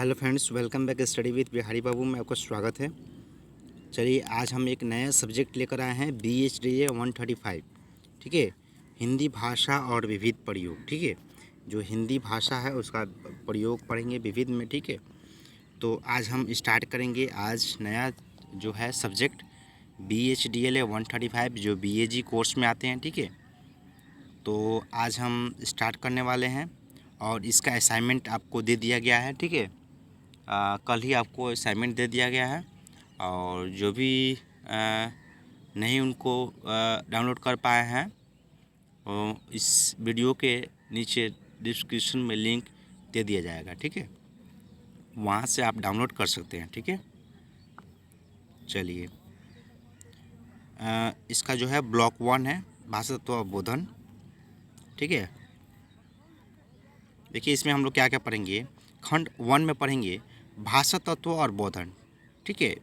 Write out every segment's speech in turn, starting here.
Hello friends, welcome back study with Bihari Babu में आपका स्वागत है। चलिए आज हम एक नया सब्जेक्ट लेकर आए हैं BHDA 135। ठीक है, हिंदी भाषा और विविध प्रयोग। ठीक है, जो हिंदी भाषा है उसका प्रयोग पढ़ेंगे विविध में। ठीक है, तो आज हम स्टार्ट करेंगे आज नया जो है सब्जेक्ट BHDLA 135 जो BAG कोर्स में आते हैं। ठीक है, तो आज हम स्टार्ट करने वाले हैं और इसका असाइनमेंट आपको दे दिया गया है। ठीक है, कल ही आपको असाइनमेंट दे दिया गया है और जो भी नहीं उनको डाउनलोड कर पाए हैं इस वीडियो के नीचे डिस्क्रिप्शन में लिंक दे दिया जाएगा। ठीक है, वहाँ से आप डाउनलोड कर सकते हैं। ठीक है, चलिए इसका जो है ब्लॉक 1 है भाषा तत्व अवबोधन। ठीक है, देखिए इसमें हम लोग क्या क्या पढ़ेंगे। खंड 1 में पढ़ेंगे भाषा तत्व और बोधन। ठीक है,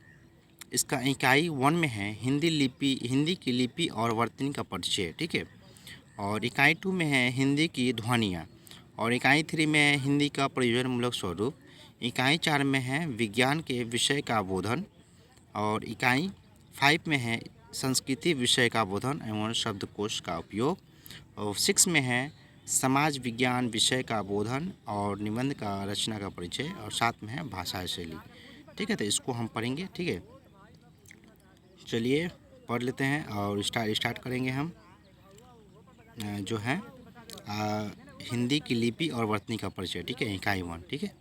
इसका इकाई 1 में है हिंदी की लिपि और वर्तनी का परिचय। ठीक है, और इकाई 2 में है हिंदी की ध्वनियाँ, और इकाई 3 में है हिंदी का प्रयोजनमूलक स्वरूप। इकाई 4 में है विज्ञान के विषय का बोधन, और इकाई 5 में है संस्कृति विषय का बोधन एवं शब्दकोश का उपयोग, और 6 में है समाज विज्ञान विषय का बोधन और निबंध का रचना का परिचय, और 7 में है भाषा शैली। ठीक है, तो इसको हम पढ़ेंगे। ठीक है, चलिए पढ़ लेते हैं और स्टार्ट करेंगे हम जो है हिंदी की लिपि और वर्तनी का परिचय। ठीक है, इकाई 1। ठीक है,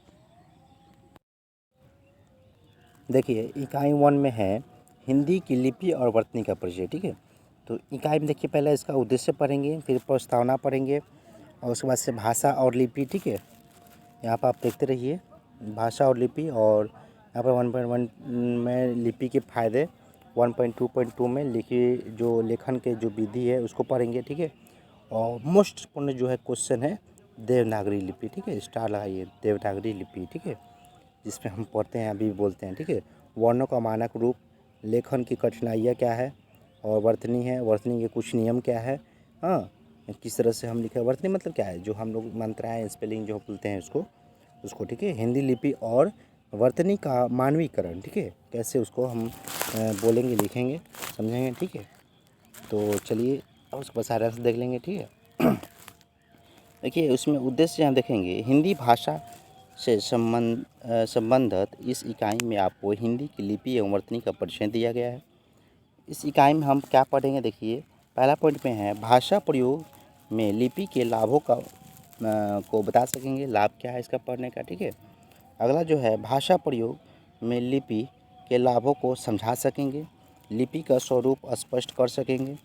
देखिए इकाई 1 में है हिंदी की लिपि और वर्तनी का परिचय। ठीक है, तो इकाई में देखिए पहले इसका उद्देश्य पढ़ेंगे, फिर प्रस्तावना पढ़ेंगे और उसके बाद से भाषा और लिपि। ठीक है, यहाँ पर आप देखते रहिए भाषा और लिपि, और यहाँ पर 1.1 में लिपि के फायदे, 1.2.2 में लिखी जो लेखन के जो विधि है उसको पढ़ेंगे। ठीक है, और मोस्ट पूर्ण जो है क्वेश्चन है देवनागरी लिपि। ठीक है, स्टार लगाइए देवनागरी लिपि। ठीक है, जिसमें हम पढ़ते हैं अभी बोलते हैं। ठीक है, वर्णों का मानक रूप, लेखन की कठिनाइयाँ क्या है, और वर्तनी है, वर्तनी के कुछ नियम क्या है। हाँ, किस तरह से हम लिखे, वर्तनी मतलब क्या है, जो हम लोग मंत्राएं स्पेलिंग जो बोलते हैं उसको। ठीक है, हिंदी लिपि और वर्तनी का मानवीकरण। ठीक है, कैसे उसको हम बोलेंगे, लिखेंगे, समझेंगे। ठीक है, तो चलिए अब उसको सारा से देख लेंगे। ठीक है, देखिए उसमें उद्देश्य हम देखेंगे हिंदी भाषा से संबंधित इस इकाई में आपको हिंदी की लिपि एवं वर्तनी का परिचय दिया गया है। इस इकाई में हम क्या पढ़ेंगे, देखिए पहला पॉइंट में है भाषा प्रयोग में लिपि के लाभों का को बता सकेंगे, लाभ क्या है इसका पढ़ने का। ठीक है, अगला जो है भाषा प्रयोग में लिपि के लाभों को समझा सकेंगे, लिपि का स्वरूप स्पष्ट कर सकेंगे,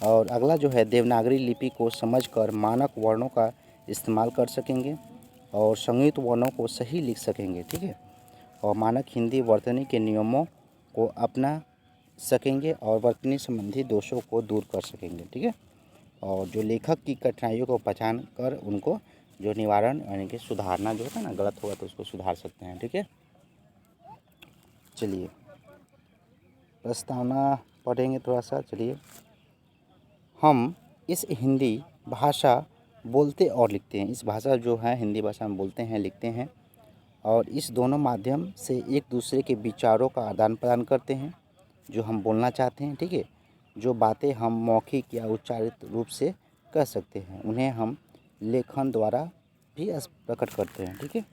और अगला जो है देवनागरी लिपि को समझकर मानक वर्णों का इस्तेमाल कर सकेंगे और संयुक्त वर्णों को सही लिख सकेंगे। ठीक है, और मानक हिंदी वर्तनी के नियमों को अपना सकेंगे और वर्तनी संबंधी दोषों को दूर कर सकेंगे। ठीक है, और जो लेखक की कठिनाइयों को पहचान कर उनको जो निवारण यानी कि सुधारना जो होता है ना, गलत होगा तो उसको सुधार सकते हैं। ठीक है, चलिए प्रस्तावना पढ़ेंगे थोड़ा सा। चलिए, हम इस हिंदी भाषा बोलते और लिखते हैं, इस भाषा जो है हिंदी भाषा में बोलते हैं, लिखते हैं, और इस दोनों माध्यम से एक दूसरे के विचारों का आदान प्रदान करते हैं जो हम बोलना चाहते हैं। ठीक है, जो बातें हम मौखिक या उच्चारित रूप से कह सकते हैं उन्हें हम लेखन द्वारा भी प्रकट करते हैं। ठीक है,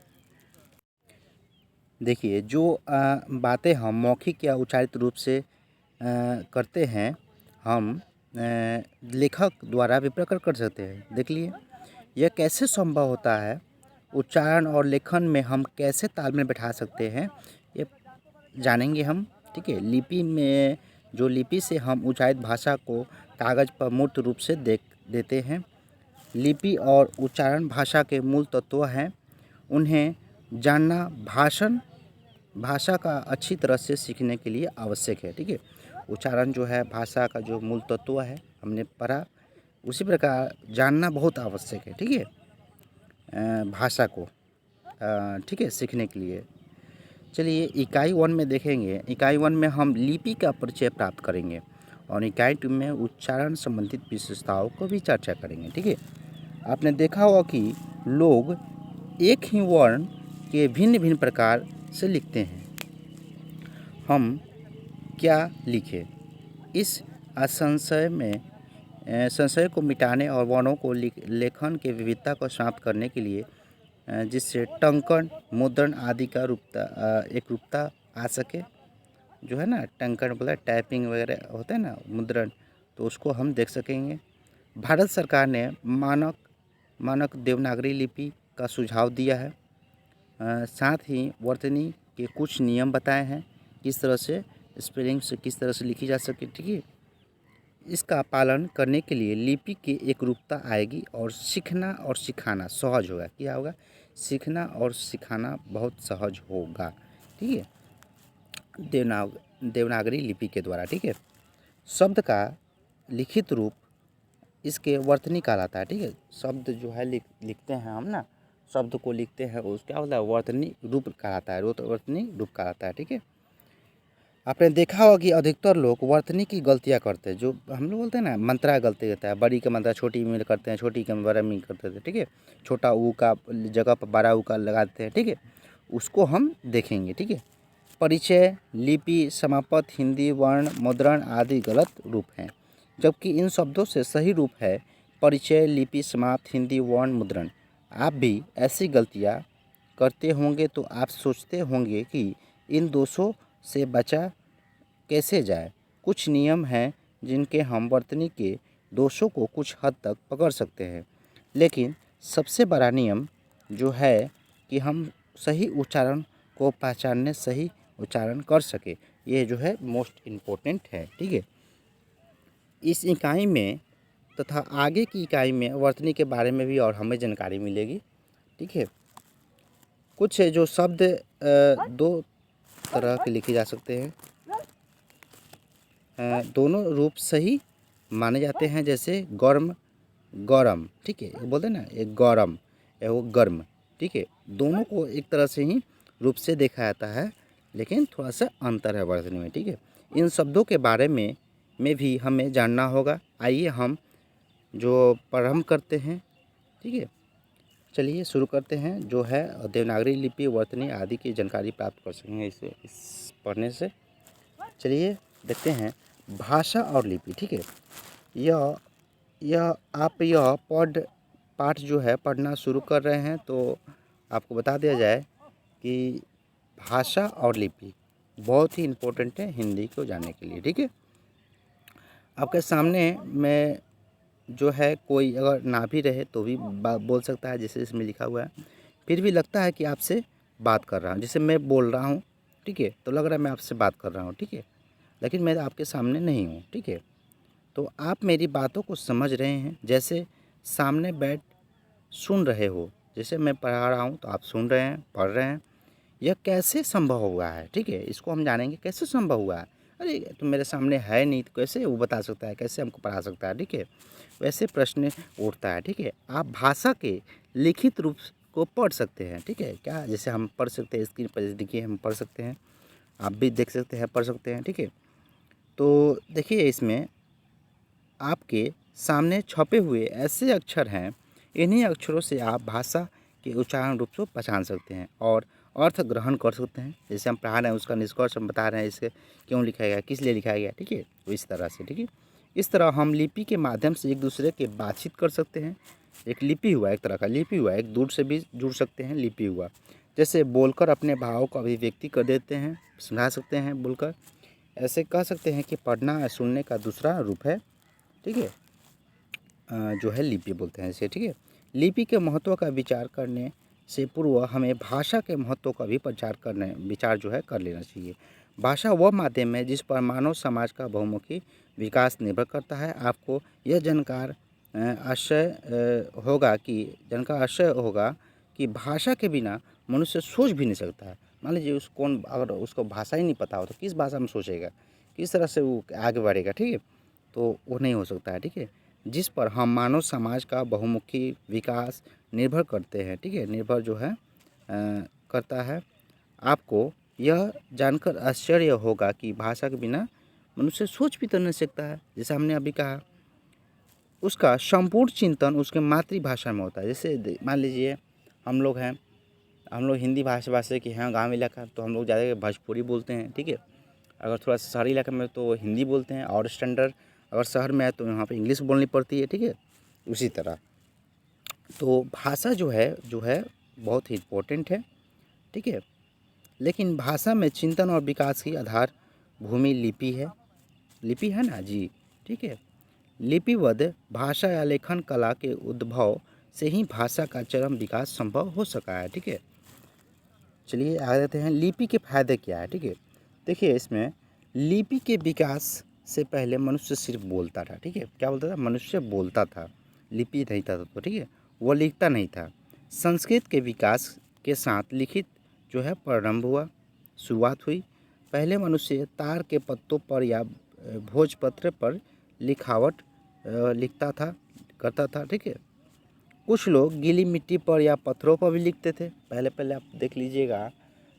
देखिए जो बातें हम मौखिक या उच्चारित रूप से करते हैं हम लेखक द्वारा भी प्रकट कर सकते हैं। देख लिए यह कैसे संभव होता है, उच्चारण और लेखन में हम कैसे तालमेल बैठा सकते हैं, ये जानेंगे हम। ठीक है, लिपि में जो लिपि से हम उच्चारित भाषा को कागज़ पर मूर्त रूप से देख देते हैं। लिपि और उच्चारण भाषा के मूल तत्व हैं, उन्हें जानना भाषा का अच्छी तरह से सीखने के लिए आवश्यक है। ठीक है, उच्चारण जो है भाषा का जो मूल तत्व है हमने पढ़ा, उसी प्रकार जानना बहुत आवश्यक है। ठीक है, भाषा को ठीक है सीखने के लिए। चलिए इकाई 1 में देखेंगे, इकाई 1 में हम लिपि का परिचय प्राप्त करेंगे और इकाई 2 में उच्चारण संबंधित विशेषताओं को भी चर्चा करेंगे। ठीक है, आपने देखा होगा कि लोग एक ही वर्ण के भिन्न भिन्न प्रकार से लिखते हैं। हम क्या लिखें? इस संशय को मिटाने और वर्णों को लेखन के विविधता को समाप्त करने के लिए जिससे टंकन, मुद्रण आदि का एक रूपता आ सके, जो है ना टंकन बोला टाइपिंग वगैरह होता है ना मुद्रण, तो उसको हम देख सकेंगे। भारत सरकार ने मानक देवनागरी लिपि का सुझाव दिया है। साथ ही वर्तनी के कुछ नियम बताए हैं, किस तरह से स्पेलिंग से किस तरह से लिखी जा सके, ठीक है। इसका पालन करने के लिए लिपि की एक रूपता आएगी और सीखना और सिखाना सहज होगा। क्या होगा? सीखना और सिखाना बहुत सहज होगा, ठीक है, देवनागरी लिपि के द्वारा, ठीक है। शब्द का लिखित रूप इसके वर्तनी कहलाता है, ठीक है। शब्द जो है लिखते हैं हम ना, शब्द को लिखते हैं, उस क्या होता है? वर्तनी रूप कहलाता है, वर्तनी रूप कहलाता है, ठीक है। आपने देखा होगा कि अधिकतर लोग वर्तनी की गलतियां करते हैं, जो हम लोग बोलते हैं ना मंत्रा गलती होता है, बड़ी का मंत्रा छोटी में करते हैं, छोटी का बड़ा में करते थे, ठीक है। छोटा ऊ का जगह पर बड़ा ऊ का लगाते हैं, ठीक है, उसको हम देखेंगे, ठीक है। परिचय, लिपि, समापत, हिंदी वर्ण, मुद्रण आदि गलत रूप हैं, जबकि इन शब्दों से सही रूप है परिचय, लिपि, समाप्त, हिंदी वर्ण, मुद्रण। आप भी ऐसी गलतियाँ करते होंगे तो आप सोचते होंगे कि इन दोषों से बचा कैसे जाए। कुछ नियम हैं जिनके हम वर्तनी के दोषों को कुछ हद तक पकड़ सकते हैं, लेकिन सबसे बड़ा नियम जो है कि हम सही उच्चारण को पहचानने, सही उच्चारण कर सके, ये जो है मोस्ट इम्पोर्टेंट है, ठीक है। इस इकाई में तथा आगे की इकाई में वर्तनी के बारे में भी और हमें जानकारी मिलेगी, ठीक है। कुछ जो शब्द दो तरह के लिखे जा सकते हैं, दोनों रूप सही माने जाते हैं, जैसे गर्म, गरम, ठीक है, बोलते हैं ना एक गरम है वो गर्म, ठीक है। दोनों को एक तरह से ही रूप से देखा जाता है, लेकिन थोड़ा सा अंतर है वर्तनी में, ठीक है। इन शब्दों के बारे में भी हमें जानना होगा। आइए हम जो प्रारंभ करते हैं, ठीक है। चलिए शुरू करते हैं, जो है देवनागरी लिपि, वर्तनी आदि की जानकारी प्राप्त कर सकेंगे इस पढ़ने से। चलिए देखते हैं भाषा और लिपि, ठीक है। यह आप पाठ जो है पढ़ना शुरू कर रहे हैं तो आपको बता दिया जाए कि भाषा और लिपि बहुत ही इम्पोर्टेंट है हिंदी को जानने के लिए, ठीक है। आपके सामने में जो है कोई अगर ना भी रहे तो भी बोल सकता है, जैसे इसमें लिखा हुआ है। फिर भी लगता है कि आपसे बात कर रहा हूँ, जैसे मैं बोल रहा हूँ, ठीक है, तो लग रहा है मैं आपसे बात कर रहा हूँ, ठीक है, लेकिन मैं आपके सामने नहीं हूँ, ठीक है। तो आप मेरी बातों को समझ रहे हैं, जैसे सामने बैठ सुन रहे हो, जैसे मैं पढ़ा रहा हूँ तो आप सुन रहे हैं, पढ़ रहे हैं। यह कैसे संभव हुआ है, ठीक है, इसको हम जानेंगे कैसे संभव हुआ है। अरे तो मेरे सामने है नहीं तो कैसे वो बता सकता है, कैसे हमको पढ़ा सकता है, ठीक है। वैसे प्रश्न उठता है, ठीक है। आप भाषा के लिखित रूप को पढ़ सकते हैं, ठीक है, क्या जैसे हम पढ़ सकते हैं, स्क्रीन पर देखिए हम पढ़ सकते हैं, आप भी देख सकते हैं, पढ़ सकते हैं, ठीक है। तो देखिए इसमें आपके सामने छपे हुए ऐसे अक्षर हैं, इन्हीं अक्षरों से आप भाषा के उच्चारण रूप को पहचान सकते हैं और अर्थ ग्रहण कर सकते हैं। जैसे हम पढ़ा रहे हैं उसका निष्कर्ष हम बता रहे हैं, इसे क्यों लिखा गया, किस लिए लिखा गया, ठीक है, तो इस तरह से, ठीक है। इस तरह हम लिपि के माध्यम से एक दूसरे के बातचीत कर सकते हैं। एक लिपि हुआ, एक तरह का लिपि हुआ, एक दूर से भी जुड़ सकते हैं, लिपि हुआ जैसे बोलकर अपने भाव को अभिव्यक्ति कर देते हैं, सुना सकते हैं बोलकर। ऐसे कह सकते हैं कि पढ़ना या सुनने का दूसरा रूप है, ठीक है, जो है लिपि बोलते हैं इसे, ठीक है। लिपि के महत्व का विचार करने से पूर्व हमें भाषा के महत्व का भी विचार जो है कर लेना चाहिए। भाषा वह माध्यम है जिस पर मानव समाज का बहुमुखी विकास निर्भर करता है। आपको यह जानकर आश्चर्य होगा कि भाषा के बिना मनुष्य सोच भी नहीं सकता है। मान लीजिए अगर उसको भाषा ही नहीं पता हो तो किस भाषा में सोचेगा, किस तरह से वो आगे बढ़ेगा, ठीक है, तो वो नहीं हो सकता है, ठीक है। जिस पर हम मानव समाज का बहुमुखी विकास निर्भर करते हैं, ठीक है, निर्भर जो है करता है। आपको यह जानकर आश्चर्य होगा कि भाषा के बिना मनुष्य सोच भी तो नहीं सकता है, जैसे हमने अभी कहा। उसका संपूर्ण चिंतन उसके मातृभाषा में होता है। जैसे मान लीजिए हम लोग हैं, हम लोग हिंदी भाषा के हैं, गाँव इलाका तो हम लोग ज़्यादा भोजपुरी बोलते हैं, ठीक है। अगर थोड़ा सा शहरी इलाके में तो हिंदी बोलते हैं, और स्टैंडर्ड अगर शहर में है तो यहाँ पे इंग्लिश बोलनी पड़ती है, ठीक है। उसी तरह तो भाषा जो है बहुत ही इम्पोर्टेंट है, ठीक है। लेकिन भाषा में चिंतन और विकास की आधार भूमि लिपि है ना जी, ठीक है। लिपिबद्ध भाषा या लेखन कला के उद्भव से ही भाषा का चरम विकास संभव हो सका है, ठीक है। चलिए आगे देखते हैं लिपि के फायदे क्या है, ठीक है। देखिए इसमें लिपि के विकास से पहले मनुष्य सिर्फ बोलता था, ठीक है। क्या बोलता था? मनुष्य बोलता था, लिपि नहीं था तो, ठीक है, वो लिखता नहीं था। संस्कृत के विकास के साथ लिखित जो है प्रारंभ हुआ, शुरुआत हुई। पहले मनुष्य तार के पत्तों पर या भोजपत्र पर लिखावट लिखता था, करता था, ठीक है। कुछ लोग गीली मिट्टी पर या पत्थरों पर भी लिखते थे। पहले आप देख लीजिएगा,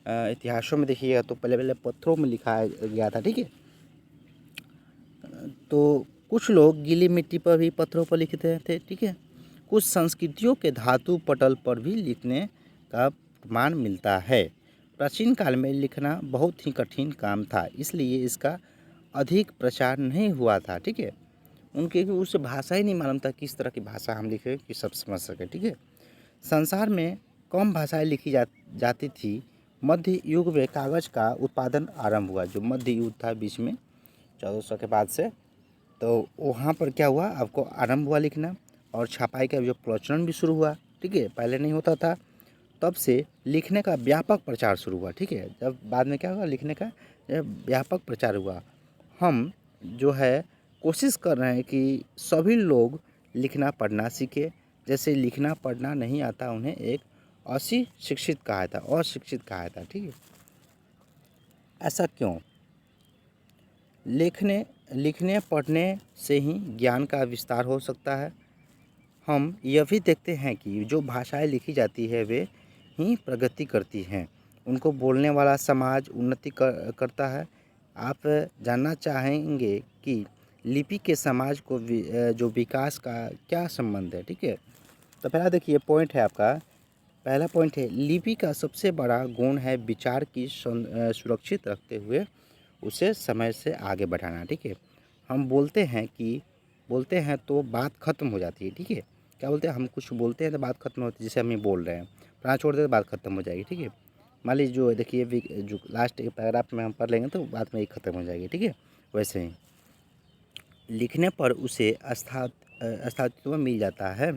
इतिहासों में देखिएगा तो पहले पत्थरों में लिखा गया था, ठीक है। तो कुछ लोग गीली मिट्टी पर भी पत्थरों पर लिखते थे, ठीक है। कुछ संस्कृतियों के धातु पटल पर भी लिखने का प्रमाण मिलता है। प्राचीन काल में लिखना बहुत ही कठिन काम था, इसलिए इसका अधिक प्रचार नहीं हुआ था, ठीक है। उनके उस भाषा ही नहीं मालूम था किस तरह की भाषा हम लिखें कि सब समझ सके, ठीक है। संसार में कम भाषाएं लिखी जाती थी। मध्य युग में कागज़ का उत्पादन आरंभ हुआ, जो मध्य युग था बीच में 1400 के बाद से, तो वहाँ पर क्या हुआ, आपको आरंभ हुआ लिखना, और छपाई का जो प्रचलन भी शुरू हुआ, ठीक है। पहले नहीं होता था, तब से लिखने का व्यापक प्रचार शुरू हुआ, ठीक है। जब बाद में क्या हुआ, लिखने का व्यापक प्रचार हुआ। हम जो है कोशिश कर रहे हैं कि सभी लोग लिखना पढ़ना सीखे। जैसे लिखना पढ़ना नहीं आता उन्हें एक अशिक्षित कहा था, ठीक है। ऐसा क्यों? लिखने पढ़ने से ही ज्ञान का विस्तार हो सकता है। हम यह भी देखते हैं कि जो भाषाएं लिखी जाती है वे ही प्रगति करती हैं, उनको बोलने वाला समाज उन्नति करता है। आप जानना चाहेंगे कि लिपि के समाज को जो विकास का क्या संबंध है, ठीक है। तो पहला देखिए पॉइंट है आपका, पहला पॉइंट है लिपि का सबसे बड़ा गुण है विचार की सुरक्षित रखते हुए उसे समय से आगे बढ़ाना, ठीक है। हम बोलते हैं तो बात ख़त्म हो जाती है, ठीक है। क्या बोलते हैं? हम कुछ बोलते हैं तो बात ख़त्म होती है, जैसे हम ये बोल रहे हैं, पढ़ना छोड़ दें तो बात ख़त्म हो जाएगी, ठीक है। मान लीजिए जो देखिए जो लास्ट पैराग्राफ में हम पढ़ लेंगे तो बात में ही ख़त्म हो जाएगी, ठीक है। वैसे ही लिखने पर उसे अस्तित्व मिल जाता है।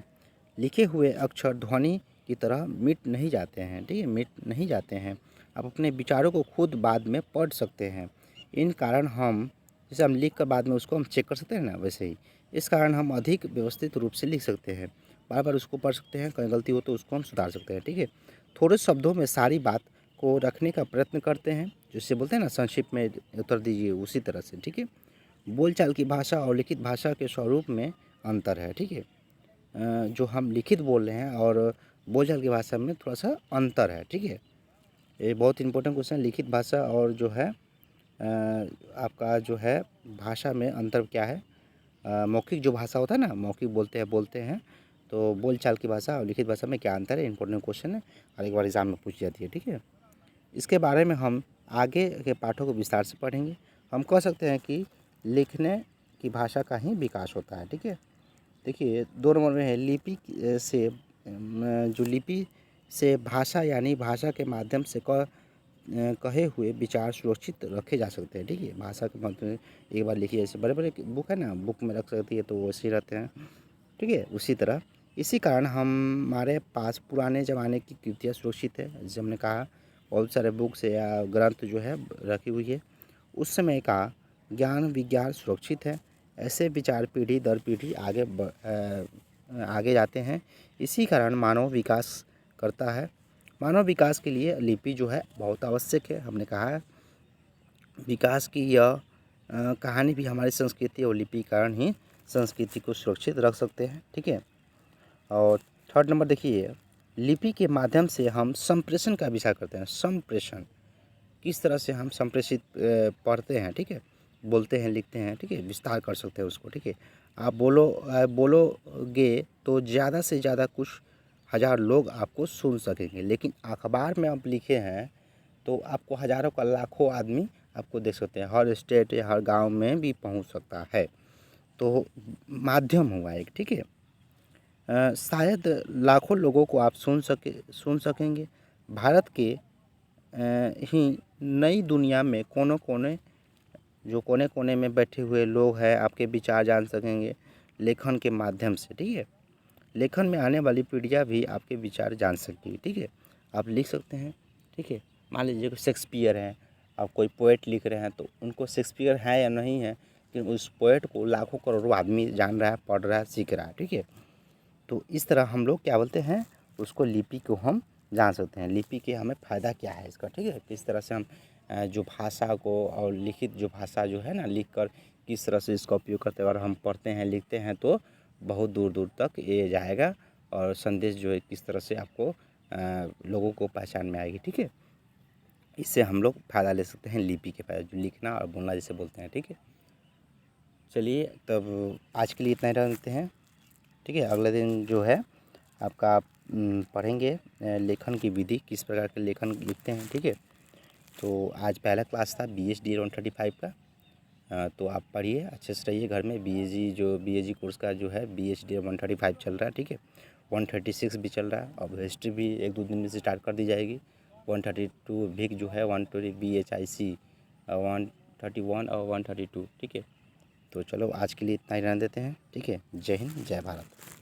लिखे हुए अक्षर ध्वनि की तरह मिट नहीं जाते हैं, ठीक है, मिट नहीं जाते हैं। आप अपने विचारों को खुद बाद में पढ़ सकते हैं। इन कारण हम जैसे हम लिख कर बाद में उसको हम चेक कर सकते हैं ना, वैसे ही इस कारण हम अधिक व्यवस्थित रूप से लिख सकते हैं, बार बार उसको पढ़ सकते हैं, कहीं गलती हो तो उसको हम सुधार सकते हैं, ठीक है। थोड़े शब्दों में सारी बात को रखने का प्रयत्न करते हैं, जिससे बोलते हैं ना संक्षिप्त में उत्तर दीजिए, उसी तरह से, ठीक है। बोलचाल की भाषा और लिखित भाषा के स्वरूप में अंतर है, ठीक है। जो हम लिखित बोल रहे हैं और बोलचाल की भाषा में थोड़ा सा अंतर है, ठीक है। ये बहुत इंपॉर्टेंट क्वेश्चन है, लिखित भाषा और जो है आपका जो है भाषा में अंतर क्या है। मौखिक जो भाषा होता है ना, मौखिक बोलते हैं तो बोलचाल की भाषा और लिखित भाषा में क्या अंतर है, इंपॉर्टेंट क्वेश्चन है और एक बार एग्जाम में पूछ जाती है, ठीक है। इसके बारे में हम आगे के पाठों को विस्तार से पढ़ेंगे। हम कह सकते हैं कि लिखने की भाषा का ही विकास होता है, ठीक है। देखिए 2 नंबर में है लिपि से जो लिपि से भाषा यानी भाषा के माध्यम से कहे हुए विचार सुरक्षित रखे जा सकते हैं, ठीक है। भाषा के माध्यम से एक बार लिखिए, जैसे बड़े-बड़े बुक है ना, बुक में रख सकती है तो वो वैसे ही रहते हैं, ठीक है। उसी तरह इसी कारण हमारे पास पुराने ज़माने की कृतियाँ सुरक्षित है, जैसे हमने कहा बहुत सारे बुक्स या ग्रंथ जो है रखी हुई है। उस समय का ज्ञान विज्ञान सुरक्षित है। ऐसे विचार पीढ़ी दर पीढ़ी आगे जाते हैं। इसी कारण मानव विकास करता है। मानव विकास के लिए लिपि जो है बहुत आवश्यक है। हमने कहा है विकास की यह कहानी भी हमारी संस्कृति और लिपि कारण ही संस्कृति को सुरक्षित रख सकते हैं, ठीक है। और 3rd नंबर देखिए, लिपि के माध्यम से हम संप्रेषण का विचार करते हैं। संप्रेषण किस तरह से हम संप्रेषित पढ़ते हैं, ठीक है, बोलते हैं, लिखते हैं, ठीक है, विस्तार कर सकते हैं उसको, ठीक है। आप बोलोगे तो ज़्यादा से ज़्यादा कुछ 1000 लोग आपको सुन सकेंगे। लेकिन अखबार में आप लिखे हैं तो आपको हज़ारों का लाखों आदमी आपको देख सकते हैं, हर स्टेट या हर गांव में भी पहुंच सकता है। तो माध्यम हुआ एक, ठीक है। शायद लाखों लोगों को आप सुन सकेंगे। भारत के ही नई दुनिया में कोने कोने में बैठे हुए लोग हैं आपके विचार जान सकेंगे लेखन के माध्यम से, ठीक है। लेखन में आने वाली पीढ़ियाँ भी आपके विचार जान सकेगी, ठीक है। आप लिख सकते हैं, ठीक है। मान लीजिए कि शेक्सपियर हैं, आप कोई पोएट लिख रहे हैं तो उनको शेक्सपियर है या नहीं है, लेकिन उस पोएट को लाखों करोड़ों आदमी जान रहा है, पढ़ रहा है, सीख रहा है, ठीक है। तो इस तरह हम लोग क्या बोलते हैं, उसको लिपि को हम जान सकते हैं। लिपि के हमें फ़ायदा क्या है इसका, ठीक है। किस तरह से हम जो भाषा को और लिखित जो भाषा जो है ना, लिख कर किस तरह से इसका उपयोग करते हैं और हम पढ़ते हैं लिखते हैं तो बहुत दूर दूर तक ये जाएगा और संदेश जो है किस तरह से आपको लोगों को पहचान में आएगी, ठीक है। इससे हम लोग फ़ायदा ले सकते हैं लिपि के फ़ायदा, जो लिखना और बोलना जिसे बोलते हैं, ठीक है। चलिए तब आज के लिए इतना ही रखते हैं, ठीक है। अगले दिन जो है आपका पढ़ेंगे लेखन की विधि, किस प्रकार के लेखन लिखते हैं, ठीक है। तो आज पहला क्लास था BSD 135 का। तो आप पढ़िए, अच्छे से रहिए घर में। BAG कोर्स का जो है BSD 135 चल रहा है, ठीक है। 136 भी चल रहा है, अब हिस्ट्री भी 1-2 दिन में से स्टार्ट कर दी जाएगी। 132 विक जो है 120 BHIC 131 और 132, ठीक है। तो चलो आज के लिए इतना ही रहने देते हैं, ठीक है। जय हिंद, जय भारत।